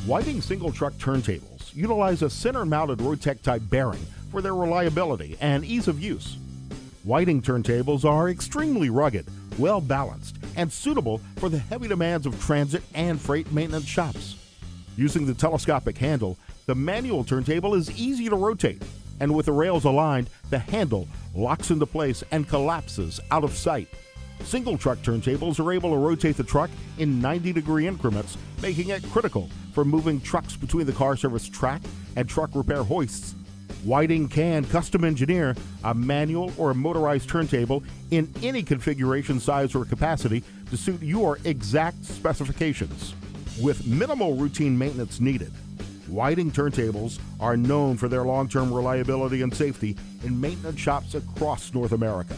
Whiting single-truck turntables utilize a center-mounted rotek-type bearing for their reliability and ease of use. Whiting turntables are extremely rugged, well-balanced, and suitable for the heavy demands of transit and freight maintenance shops. Using the telescopic handle, the manual turntable is easy to rotate, and with the rails aligned, the handle locks into place and collapses out of sight. Single-truck turntables are able to rotate the truck in 90-degree increments, making it critical for moving trucks between the car service track and truck repair hoists. Whiting can custom engineer a manual or a motorized turntable in any configuration, size, or capacity to suit your exact specifications. With minimal routine maintenance needed, Whiting turntables are known for their long-term reliability and safety in maintenance shops across North America.